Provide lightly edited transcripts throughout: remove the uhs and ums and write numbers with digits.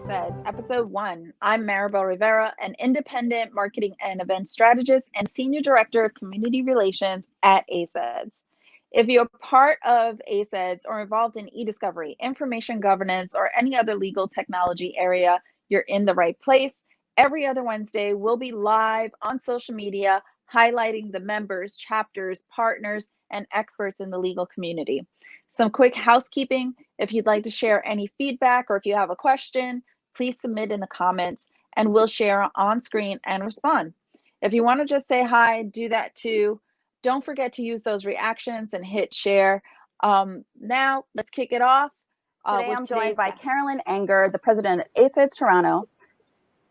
ACEDS, Episode 1. I'm Maribel Rivera, an independent marketing and event strategist and Senior Director of Community Relations at ACEDS. If you're part of ACEDS or involved in e-discovery, information governance, or any other legal technology area, you're in the right place. Every other Wednesday, we'll be live on social media, highlighting the members, chapters, partners, and experts in the legal community. Some quick housekeeping. If you'd like to share any feedback or if you have a question, please submit in the comments and we'll share on screen and respond. If you want to just say hi, do that too. Don't forget to use those reactions and hit share. Now, let's kick it off. Today I'm joined by Carolyn Anger, the president of ACEDS Toronto,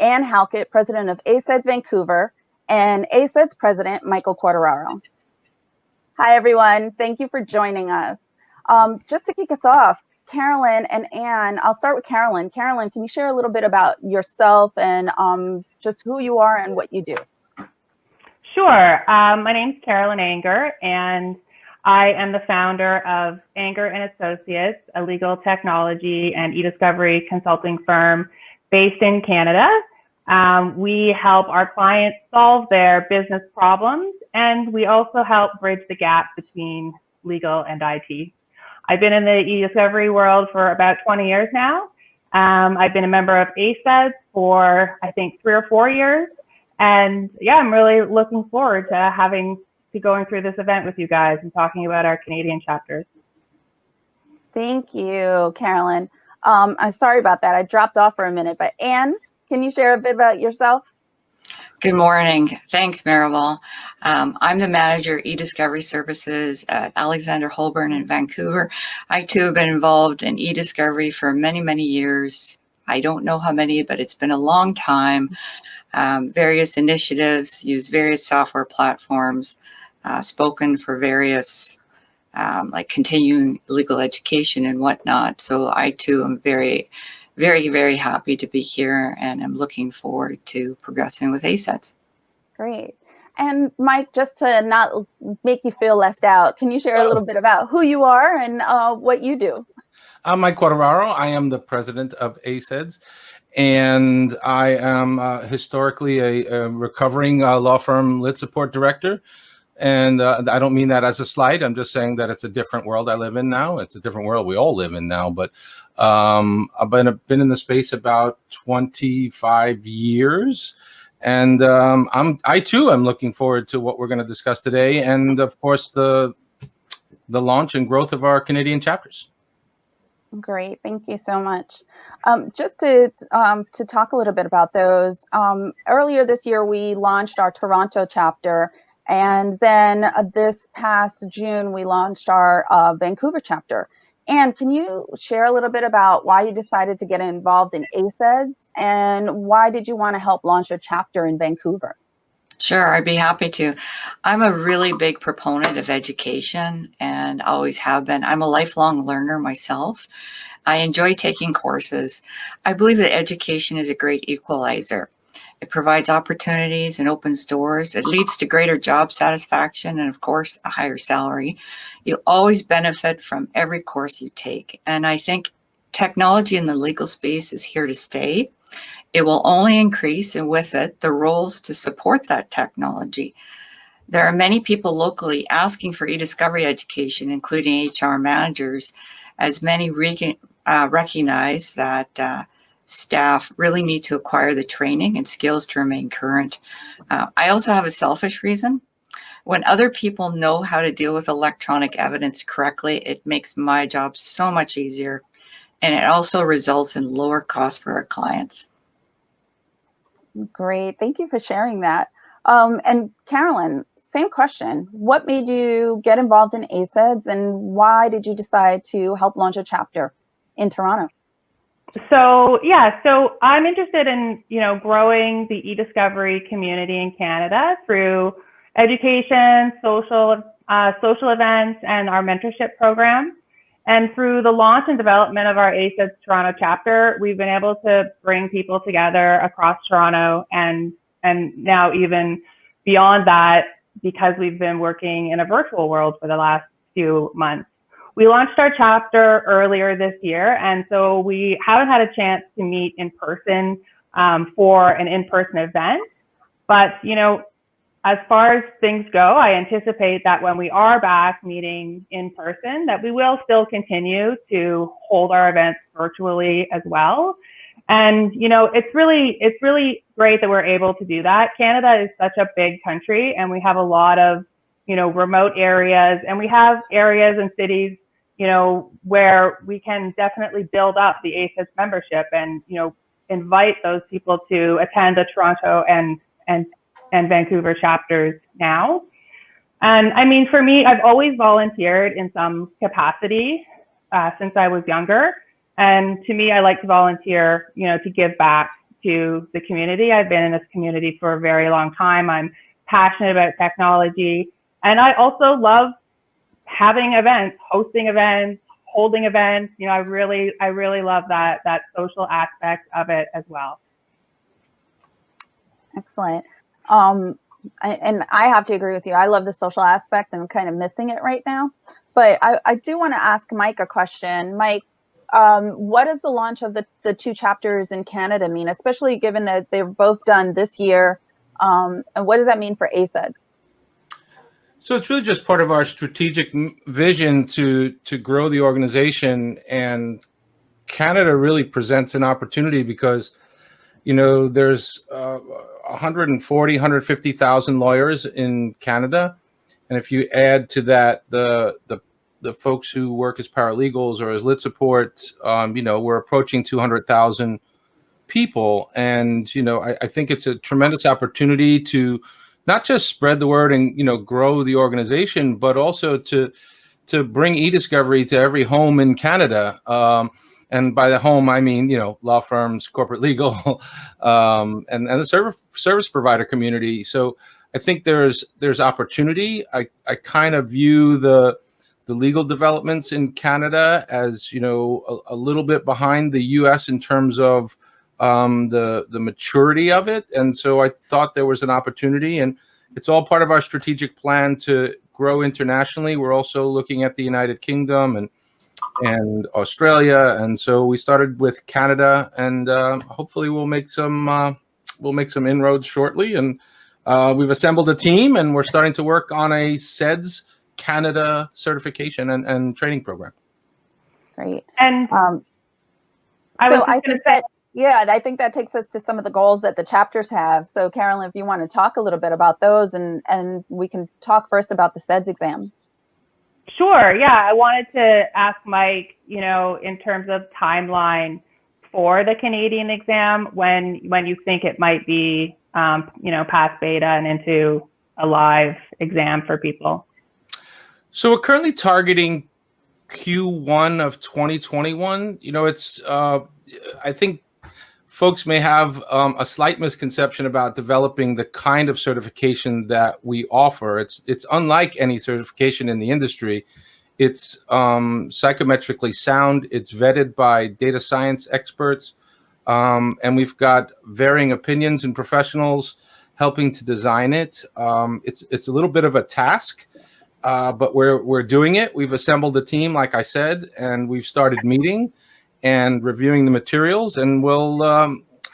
and Halkett, president of ACEDS Vancouver, and ACEDS president Michael Quartararo. Hi, everyone. Thank you for joining us. Just to kick us off, Carolyn and Anne, I'll start with Carolyn. Carolyn, can you share a little bit about yourself and just who you are and what you do? Sure. My name's Carolyn Anger, and I am the founder of Anger and Associates, a legal technology and e-discovery consulting firm based in Canada. We help our clients solve their business problems, and we also help bridge the gap between legal and IT. I've been in the e-discovery world for about 20 years now. I've been a member of ACEDS for, I think, 3 or 4 years. And yeah, I'm really looking forward to going through this event with you guys and talking about our Canadian chapters. Thank you, Carolyn. I'm sorry about that. I dropped off for a minute, but Anne, can you share a bit about yourself? Good morning. Thanks, Maribel. I'm the manager e-discovery services at Alexander Holborn in Vancouver. I too have been involved in e-discovery for many, many years. I don't know how many, but it's been a long time. Various initiatives, use various software platforms, spoken for various like continuing legal education and whatnot. So I too am very, very happy to be here, and I'm looking forward to progressing with ACEDS. Great. And Mike, just to not make you feel left out, can you share a little bit about who you are and what you do? I'm Mike Quartararo. I am the president of ACEDS, and I am historically a recovering law firm lit support director. And I don't mean that as a slight. I'm just saying that it's a different world I live in now. It's a different world we all live in now. But I've been in the space about 25 years. And I too am looking forward to what we're going to discuss today. And of course, the launch and growth of our Canadian chapters. Great. Thank you so much. Just to talk a little bit about those, earlier this year, we launched our Toronto chapter. And then this past June, we launched our Vancouver chapter. And can you share a little bit about why you decided to get involved in ACEDS and why did you want to help launch a chapter in Vancouver? Sure, I'd be happy to. I'm a really big proponent of education and always have been. I'm a lifelong learner myself. I enjoy taking courses. I believe that education is a great equalizer. It provides opportunities and opens doors. It leads to greater job satisfaction and, of course, a higher salary. You always benefit from every course you take. And I think technology in the legal space is here to stay. It will only increase, and with it, the roles to support that technology. There are many people locally asking for e-discovery education, including HR managers, as many recognize that staff really need to acquire the training and skills to remain current. I also have a selfish reason. When other people know how to deal with electronic evidence correctly, it makes my job so much easier, and it also results in lower costs for our clients. Great. Thank you for sharing that. And Carolyn, same question. What made you get involved in ACEDS, and why did you decide to help launch a chapter in Toronto? So I'm interested in, growing the e-discovery community in Canada through education, social events, and our mentorship program. And through the launch and development of our ACEDS Toronto chapter, we've been able to bring people together across Toronto and now even beyond that, because we've been working in a virtual world for the last few months. we launched our chapter earlier this year, and so we haven't had a chance to meet in person for an in-person event. But, you know, as far as things go, I anticipate that when we are back meeting in person, that we will still continue to hold our events virtually as well. And, you know, it's really great that we're able to do that. Canada is such a big country, and we have a lot of, you know, remote areas, and we have areas and cities, you know, where we can definitely build up the ACEDS membership and, you know, invite those people to attend the Toronto and Vancouver chapters now. And I mean, for me, I've always volunteered in some capacity since I was younger. And to me, I like to volunteer, you know, to give back to the community. I've been in this community for a very long time. I'm passionate about technology. And I also love having events, hosting events, holding events. You know, I really love that social aspect of it as well. Excellent. And I have to agree with you. I love the social aspect, and I'm kind of missing it right now. But I do want to ask Mike a question. Mike, what does the launch of the two chapters in Canada mean, especially given that they were both done this year? And what does that mean for ACEDS? So it's really just part of our strategic vision to grow the organization, and Canada really presents an opportunity because, you know, there's 150,000 lawyers in Canada, and if you add to that the folks who work as paralegals or as lit support, you know, we're approaching 200,000 people, and you know, I think it's a tremendous opportunity to not just spread the word and, you know, grow the organization, but also to bring e-discovery to every home in Canada. And by the home, I mean, you know, law firms, corporate legal, and the service provider community. So I think there's opportunity. I kind of view the legal developments in Canada as, you know, a little bit behind the U.S. in terms of the maturity of it. And so I thought there was an opportunity, and it's all part of our strategic plan to grow internationally. We're also looking at the United Kingdom and Australia. And so we started with Canada, and hopefully we'll make some inroads shortly. And we've assembled a team, and we're starting to work on a ACEDS Canada certification and training program. Great. And I think that takes us to some of the goals that the chapters have. So Carolyn, if you want to talk a little bit about those, and we can talk first about the ACEDS exam. Sure. Yeah, I wanted to ask Mike, you know, in terms of timeline for the Canadian exam, when you think it might be, you know, past beta and into a live exam for people. So we're currently targeting Q1 of 2021. You know, it's I think folks may have a slight misconception about developing the kind of certification that we offer. It's unlike any certification in the industry. It's psychometrically sound. It's vetted by data science experts, and we've got varying opinions and professionals helping to design it. It's a little bit of a task, but we're doing it. We've assembled a team, like I said, and we've started meeting and reviewing the materials, and we'll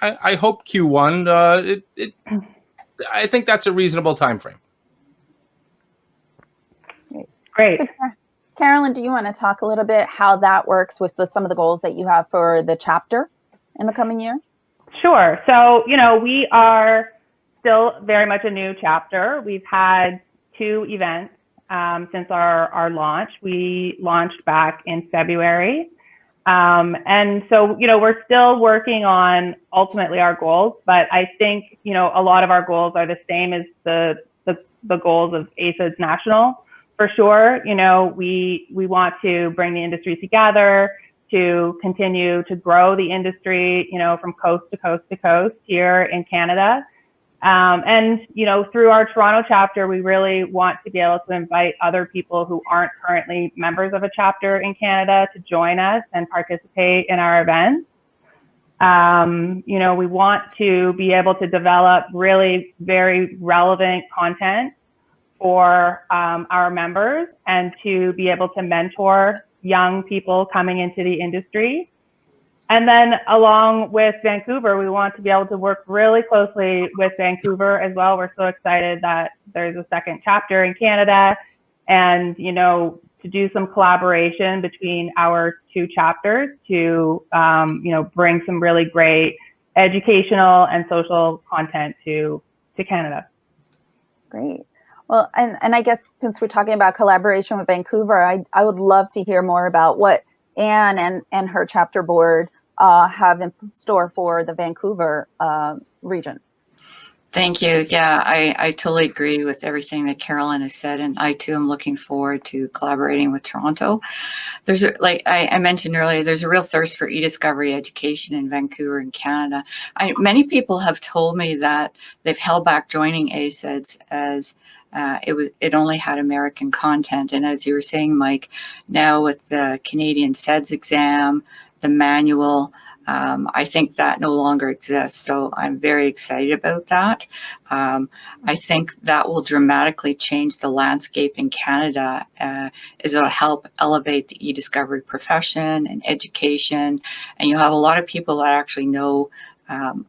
I hope Q1. I think that's a reasonable time frame. Great. So, Carolyn, do you want to talk a little bit how that works with some of the goals that you have for the chapter in the coming year? Sure. So, you know, we are still very much a new chapter. We've had 2 events since our launch. We launched back in February. And so, you know, we're still working on ultimately our goals, but I think, you know, a lot of our goals are the same as the goals of ACEDS National, for sure. You know, we want to bring the industry together, to continue to grow the industry, you know, from coast to coast to coast here in Canada. And, you know, through our Toronto chapter, we really want to be able to invite other people who aren't currently members of a chapter in Canada to join us and participate in our events. You know, we want to be able to develop really very relevant content for our members, and to be able to mentor young people coming into the industry. And then along with Vancouver, we want to be able to work really closely with Vancouver as well. We're so excited that there's a second chapter in Canada, and, you know, to do some collaboration between our two chapters to, you know, bring some really great educational and social content to Canada. Great. Well, and I guess since we're talking about collaboration with Vancouver, I would love to hear more about what Anne and her chapter board have in store for the Vancouver region. Thank you. Yeah, I totally agree with everything that Carolyn has said, and I too am looking forward to collaborating with Toronto. There's like I mentioned earlier, there's a real thirst for e-discovery education in Vancouver and Canada. Many people have told me that they've held back joining ACEDS as it only had American content, and as you were saying, Mike, now with the Canadian CEDS exam, the manual, I think that no longer exists. So I'm very excited about that. I think that will dramatically change the landscape in Canada, as it'll help elevate the e-discovery profession and education. And you'll have a lot of people that actually know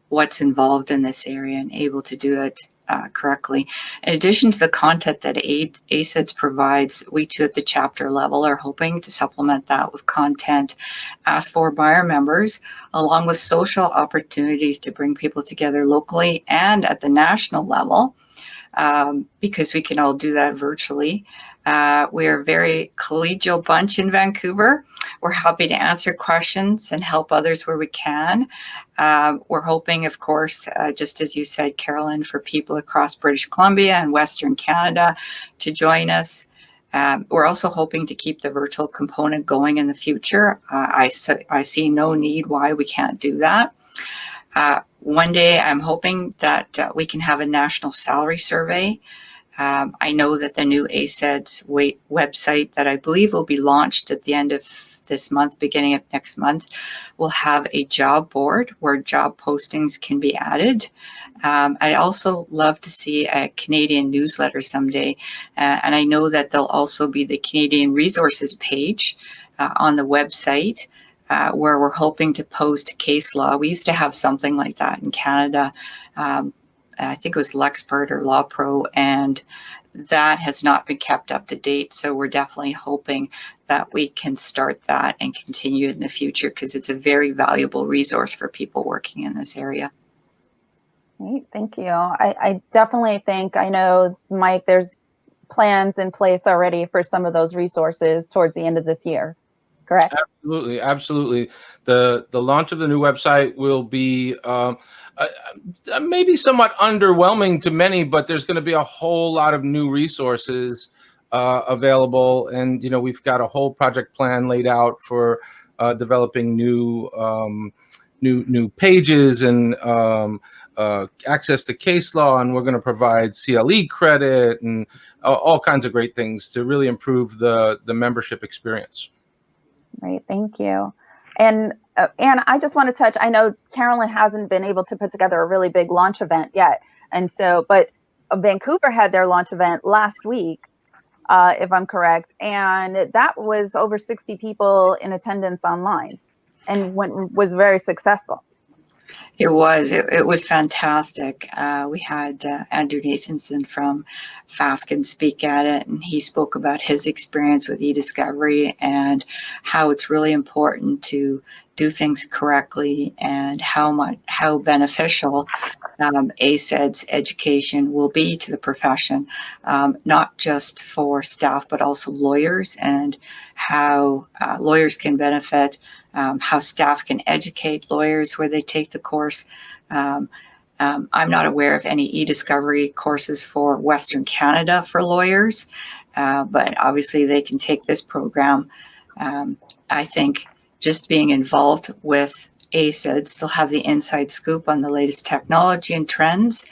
what's involved in this area and able to do it correctly. In addition to the content that ACEDS provides, we too at the chapter level are hoping to supplement that with content asked for by our members, along with social opportunities to bring people together locally and at the national level, because we can all do that virtually. We're a very collegial bunch in Vancouver. We're happy to answer questions and help others where we can. We're hoping, of course, just as you said, Carolyn, for people across British Columbia and Western Canada to join us. We're also hoping to keep the virtual component going in the future. I see no need why we can't do that. One day, I'm hoping that we can have a national salary survey. I know that the new ACEDS website that I believe will be launched at the end of this month, beginning of next month, will have a job board where job postings can be added. I'd also love to see a Canadian newsletter someday. And I know that there'll also be the Canadian resources page on the website, where we're hoping to post case law. We used to have something like that in Canada. I think it was Lexpert or Law Pro, and that has not been kept up to date. So we're definitely hoping that we can start that and continue in the future, because it's a very valuable resource for people working in this area. Great, thank you. I definitely think, I know, Mike, there's plans in place already for some of those resources towards the end of this year, correct? Absolutely, absolutely. The launch of the new website will be maybe somewhat underwhelming to many, but there's going to be a whole lot of new resources available, and you know, we've got a whole project plan laid out for developing new pages and access to case law, and we're going to provide CLE credit and all kinds of great things to really improve the membership experience. Great, thank you. And I just want to touch, I know Carolyn hasn't been able to put together a really big launch event yet. And so, but Vancouver had their launch event last week, if I'm correct. And that was over 60 people in attendance online and was very successful. It was fantastic. We had Andrew Nathanson from Fasken speak at it, and he spoke about his experience with e-discovery and how it's really important to do things correctly and how beneficial ACEDS education will be to the profession, not just for staff but also lawyers, and how lawyers can benefit. How staff can educate lawyers where they take the course. I'm not aware of any e-discovery courses for Western Canada for lawyers, but obviously they can take this program. I think just being involved with ACEDS, they'll have the inside scoop on the latest technology and trends,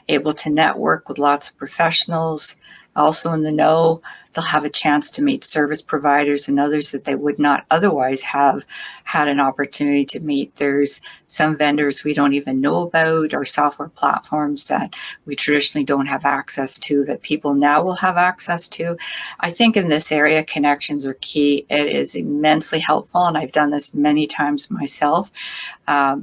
able to network with lots of professionals, also in the know, They'll have a chance to meet service providers and others that they would not otherwise have had an opportunity to meet. There's some vendors we don't even know about, or software platforms that we traditionally don't have access to that people now will have access to. I think in this area, connections are key. It is immensely helpful, and I've done this many times myself,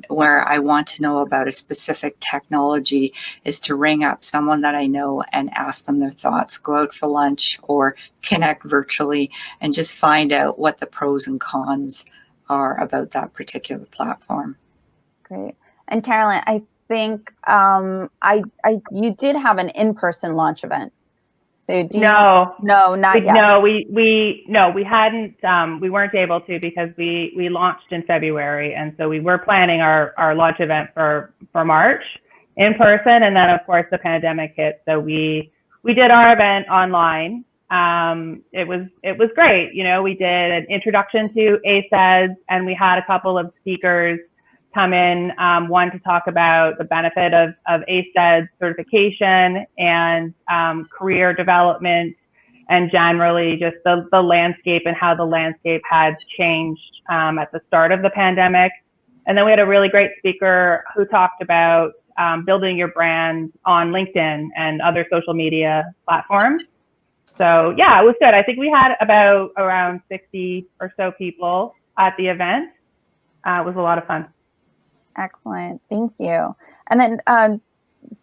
where I want to know about a specific technology, is to ring up someone that I know and ask them their thoughts, go out for lunch or connect virtually and just find out what the pros and cons are about that particular platform. Great. And Carolyn, I think you did have an in-person launch event. So no, not yet. No, we hadn't. We weren't able to because we launched in February, and so we were planning our launch event for March in person, and then of course the pandemic hit, so we did our event online. It was great. You know, we did an introduction to ACEDS, and we had a couple of speakers come in, one to talk about the benefit of ACEDS certification and career development, and generally just the landscape and how the landscape had changed at the start of the pandemic. And then we had a really great speaker who talked about building your brand on LinkedIn and other social media platforms. So yeah, it was good. I think we had around 60 or so people at the event. It was a lot of fun. Excellent. Thank you. And then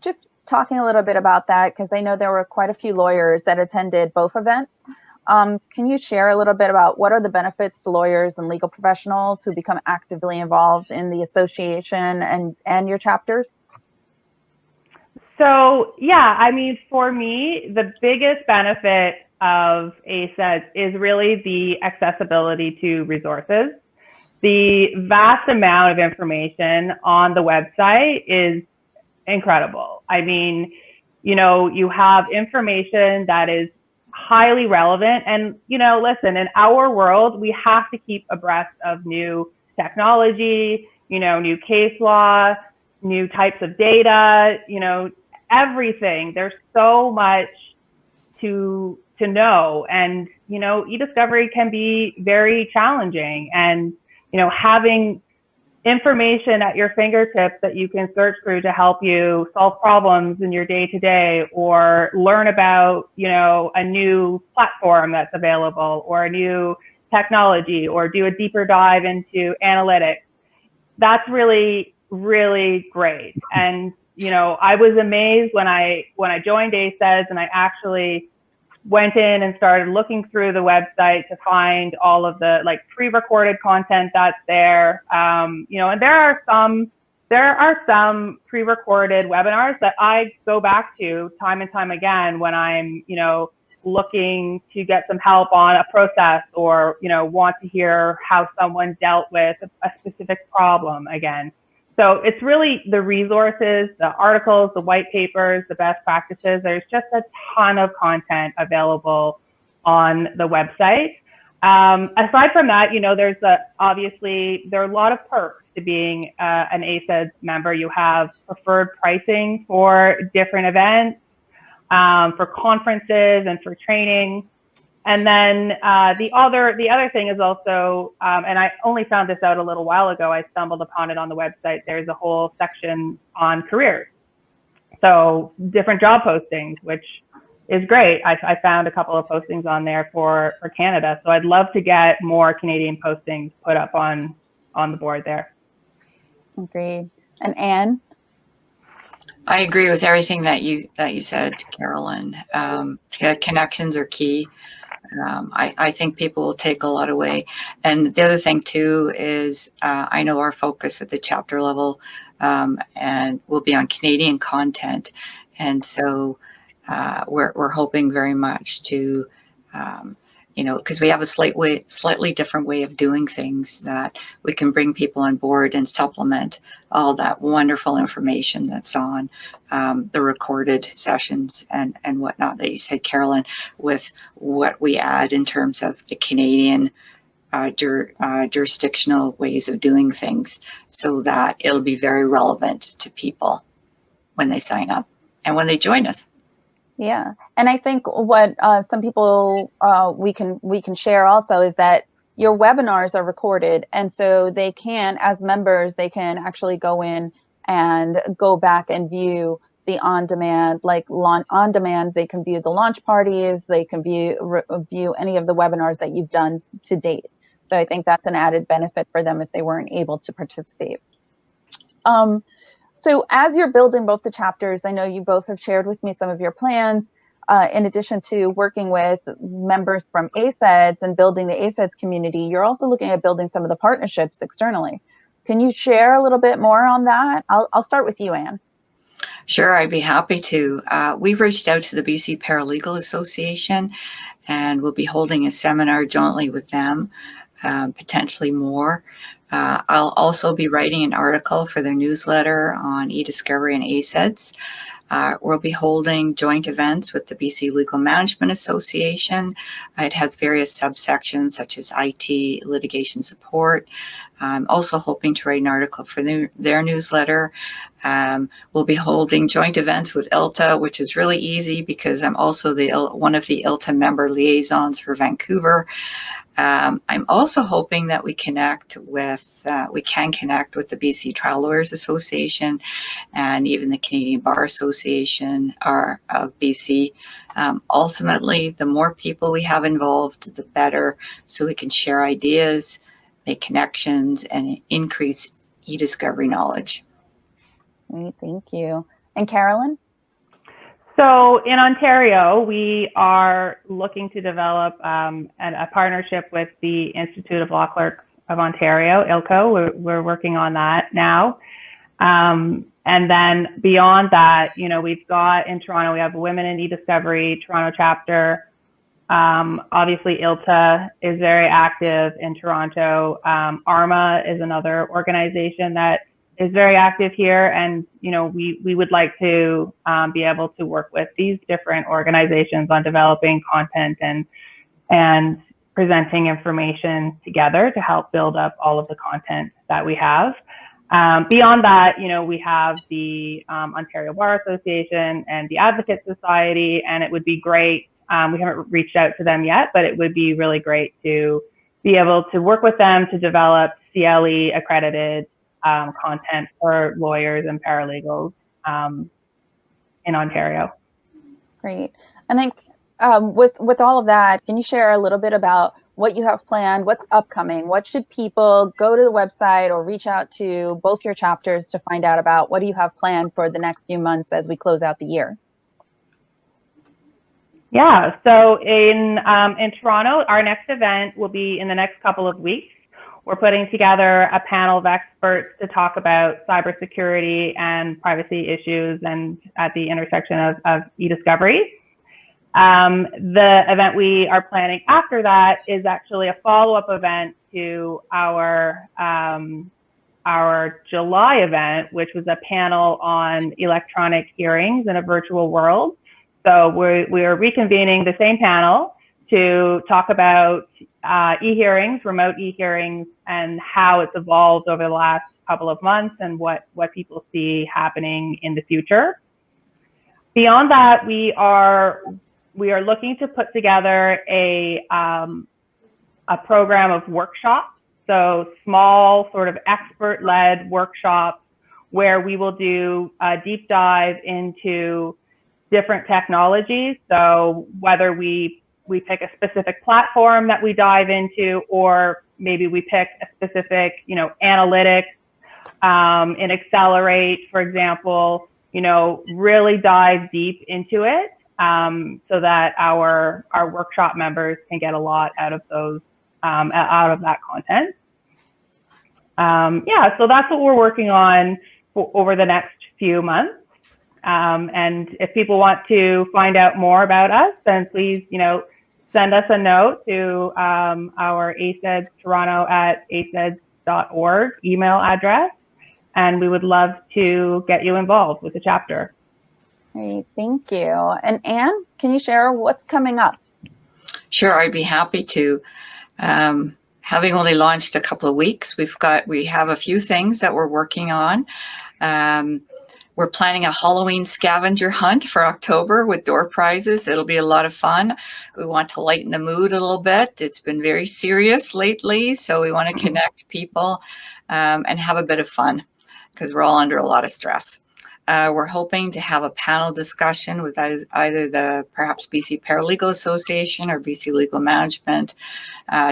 just talking a little bit about that, because I know there were quite a few lawyers that attended both events. Can you share a little bit about what are the benefits to lawyers and legal professionals who become actively involved in the association and your chapters? So yeah, I mean, for me, the biggest benefit of ACEDS is really the accessibility to resources. The vast amount of information on the website is incredible. I mean, you know, you have information that is highly relevant, and, you know, listen, in our world, we have to keep abreast of new technology, you know, new case law, new types of data, you know, everything. There's so much to know, and, you know, e-discovery can be very challenging, and, you know, having information at your fingertips that you can search through to help you solve problems in your day-to-day, or learn about, you know, a new platform that's available, or a new technology, or do a deeper dive into analytics. That's really, really great. And, you know, I was amazed when I joined ACEDS, and I actually went in and started looking through the website to find all of the like pre-recorded content that's there. You know, and there are some pre-recorded webinars that I go back to time and time again when I'm, you know, looking to get some help on a process, or, you know, want to hear how someone dealt with a specific problem again. So it's really the resources, the articles, the white papers, the best practices. There's just a ton of content available on the website. Aside from that, you know, obviously there are a lot of perks to being an ACEDS member. You have preferred pricing for different events, for conferences and for training. And then the other thing is also, and I only found this out a little while ago, I stumbled upon it on the website, there's a whole section on careers. So different job postings, which is great. I found a couple of postings on there for Canada. So I'd love to get more Canadian postings put up on the board there. Agreed. And Anne? I agree with everything that you said, Carolyn. Connections are key. I think people will take a lot away. And the other thing too is I know our focus at the chapter level and will be on Canadian content. And so we're hoping very much to, you know, because we have a slightly different way of doing things, that we can bring people on board and supplement all that wonderful information that's on the recorded sessions and whatnot that you said, Carolyn, with what we add in terms of the Canadian jurisdictional ways of doing things, so that it'll be very relevant to people when they sign up and when they join us. Yeah, and I think what some people we can share also is that your webinars are recorded, and so they can, as members, they can actually go in and go back and view the on-demand, on-demand. They can view the launch parties. They can view any of the webinars that you've done to date. So I think that's an added benefit for them if they weren't able to participate. So as you're building both the chapters, I know you both have shared with me some of your plans, in addition to working with members from ACEDS and building the ACEDS community, you're also looking at building some of the partnerships externally. Can you share a little bit more on that? I'll start with you, Anne. Sure, I'd be happy to. We've reached out to the BC Paralegal Association, and we'll be holding a seminar jointly with them, potentially more. I'll also be writing an article for their newsletter on e-discovery and ACEDS. We'll be holding joint events with the BC Legal Management Association. It has various subsections such as IT, litigation support. I'm also hoping to write an article for their newsletter. We'll be holding joint events with ILTA, which is really easy because I'm also one of the ILTA member liaisons for Vancouver. I'm also hoping that we can connect with the BC Trial Lawyers Association and even the Canadian Bar Association of BC. Ultimately, the more people we have involved, the better, so we can share ideas, make connections, and increase e-discovery knowledge. Great, thank you. And Carolyn? So in Ontario, we are looking to develop a partnership with the Institute of Law Clerks of Ontario, ILCO. We're working on that now. And then beyond that, we've got in Toronto, we have Women in E-Discovery Toronto chapter. Obviously, ILTA is very active in Toronto. ARMA is another organization that is very active here, and we would like to be able to work with these different organizations on developing content and presenting information together to help build up all of the content that we have. Beyond that, we have the Ontario Bar Association and the Advocate Society, and it would be great. We haven't reached out to them yet, but it would be really great to be able to work with them to develop CLE accredited content for lawyers and paralegals in Ontario. Great. And then with all of that, can you share a little bit about what you have planned, what's upcoming? What should people go to the website or reach out to both your chapters to find out about? What do you have planned for the next few months as we close out the year? Yeah, so in Toronto, our next event will be in the next couple of weeks. We're putting together a panel of experts to talk about cybersecurity and privacy issues and at the intersection of e-discovery. The event we are planning after that is actually a follow-up event to our July event, which was a panel on electronic hearings in a virtual world. So we are reconvening the same panel to talk about e-hearings, remote e-hearings, and how it's evolved over the last couple of months and what people see happening in the future. Beyond that, we are looking to put together a program of workshops, so small sort of expert-led workshops where we will do a deep dive into different technologies. So whether we pick a specific platform that we dive into, or maybe we pick a specific, analytics in Accelerate, for example, really dive deep into it so that our workshop members can get a lot out of those, out of that content. Yeah, so that's what we're working on over the next few months. And if people want to find out more about us, then please, send us a note to our ACEDS Toronto at aceds.org email address, and we would love to get you involved with the chapter. Great, thank you. And Anne, can you share what's coming up? Sure, I'd be happy to. Having only launched a couple of weeks, we have a few things that we're working on. We're planning a Halloween scavenger hunt for October with door prizes. It'll be a lot of fun. We want to lighten the mood a little bit. It's been very serious lately, so we want to connect people and have a bit of fun because we're all under a lot of stress. We're hoping to have a panel discussion with either the perhaps BC Paralegal Association or BC Legal Management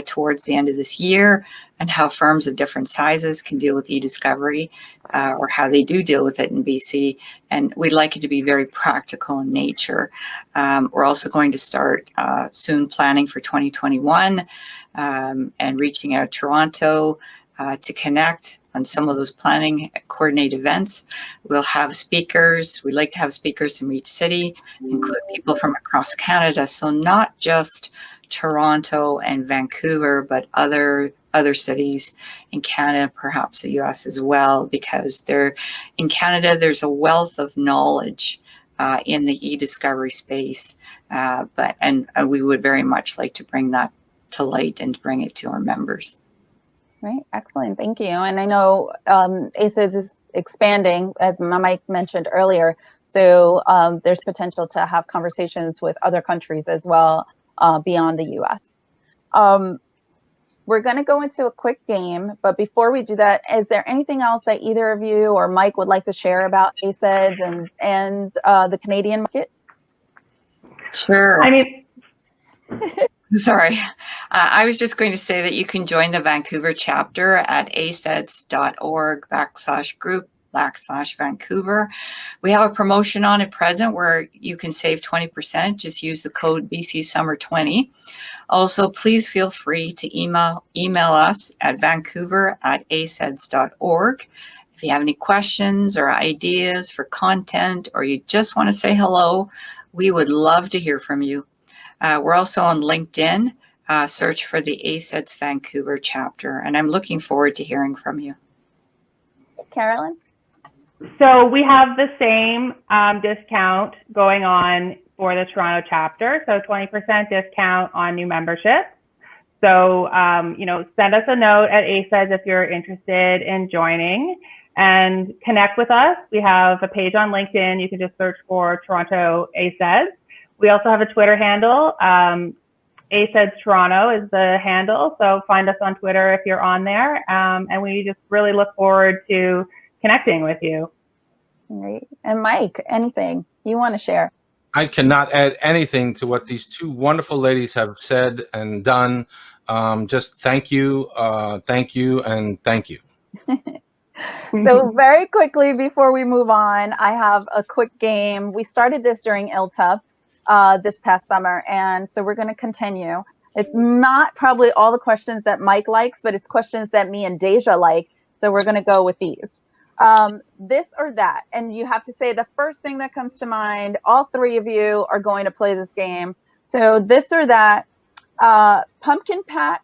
towards the end of this year, and how firms of different sizes can deal with e-discovery or how they do deal with it in BC. And we'd like it to be very practical in nature. We're also going to start soon planning for 2021 and reaching out to Toronto to connect on some of those planning coordinate events. We'll have speakers. We'd like to have speakers from each city, include people from across Canada. So not just Toronto and Vancouver, but other cities in Canada, perhaps the US as well, because in Canada, there's a wealth of knowledge in the e-discovery space. And we would very much like to bring that to light and bring it to our members. Right. Excellent. Thank you. And I know ACEDS is expanding, as Mike mentioned earlier. So there's potential to have conversations with other countries as well beyond the US. We're going to go into a quick game. But before we do that, is there anything else that either of you or Mike would like to share about ACEDS and the Canadian market? Sure. I mean, Sorry. I was just going to say that you can join the Vancouver chapter at aceds.org/group/Vancouver. We have a promotion on at present where you can save 20%. Just use the code BCSummer20. Also, please feel free to email us at vancouver@aceds.org. If you have any questions or ideas for content, or you just want to say hello, we would love to hear from you. We're also on LinkedIn. Search for the ACEDS Vancouver chapter, and I'm looking forward to hearing from you. Carolyn? so we have the same discount going on for the Toronto chapter. So 20% discount on new memberships. So, send us a note at ACEDS if you're interested in joining and connect with us. We have a page on LinkedIn. You can just search for Toronto ACEDS. We also have a Twitter handle. ACEDS Toronto is the handle. So find us on Twitter if you're on there. And we just really look forward to connecting with you. Great. And Mike, anything you want to share? I cannot add anything to what these two wonderful ladies have said and done. Just thank you, and thank you. So very quickly before we move on, I have a quick game. We started this during ILTA this past summer, and so we're going to continue. It's not probably all the questions that Mike likes, but it's questions that me and Deja like. So we're going to go with these. This or that, and you have to say the first thing that comes to mind. All three of you are going to play this game. So this or that, pumpkin patch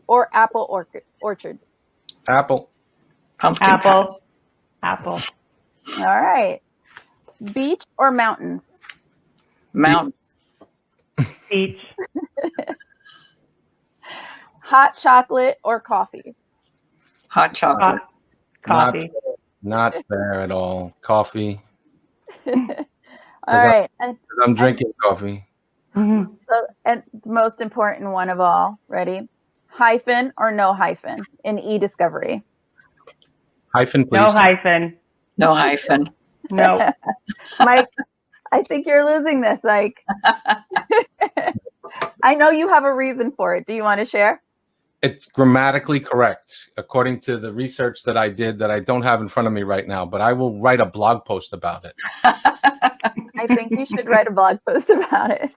or apple orchard? Apple. Pumpkin Apple. patch. Apple. All right. Beach or mountains? Mountains. Beach. Hot chocolate or coffee? Hot chocolate. Coffee. Not fair at all. Coffee. All right. And I'm drinking coffee. Mm-hmm. the most important one of all, ready? Hyphen or no hyphen in e-discovery? Hyphen, please. No hyphen. No hyphen. No. Mike, I think you're losing this, Mike. I know you have a reason for it. Do you want to share? It's grammatically correct, according to the research that I did that I don't have in front of me right now, but I will write a blog post about it. I think you should write a blog post about it.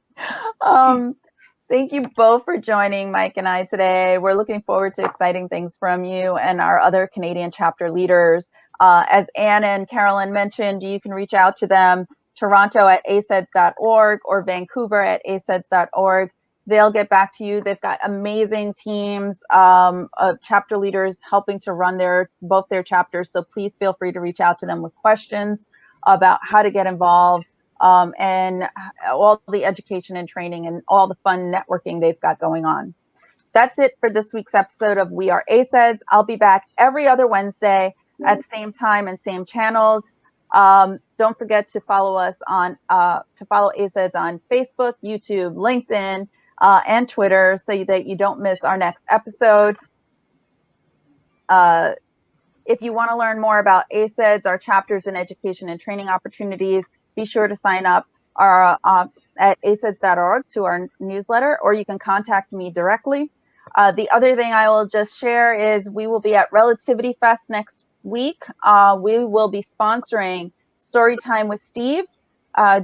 Thank you both for joining Mike and I today. We're looking forward to exciting things from you and our other Canadian chapter leaders. As Anne and Carolyn mentioned, you can reach out to them, Toronto at aceds.org or Vancouver at aceds.org. They'll get back to you. They've got amazing teams of chapter leaders helping to run both their chapters. So please feel free to reach out to them with questions about how to get involved and all the education and training and all the fun networking they've got going on. That's it for this week's episode of We Are ACEDS. I'll be back every other Wednesday at same time and same channels. Don't forget to follow us on ACEDS on Facebook, YouTube, LinkedIn, and Twitter, so that you don't miss our next episode. If you want to learn more about ACEDS, our chapters in education and training opportunities, be sure to sign up at aceds.org to our newsletter, or you can contact me directly. The other thing I will just share is we will be at Relativity Fest next week. We will be sponsoring Storytime with Steve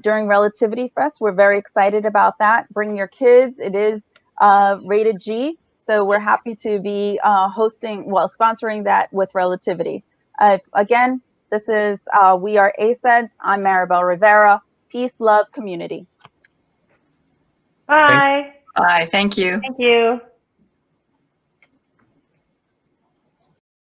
during Relativity Fest. We're very excited about that. Bring your kids. It is rated G. So we're happy to be sponsoring that with Relativity. Again, this is We Are ACEDS. I'm Maribel Rivera. Peace, love, community. Bye. Bye. Thank you. Thank you.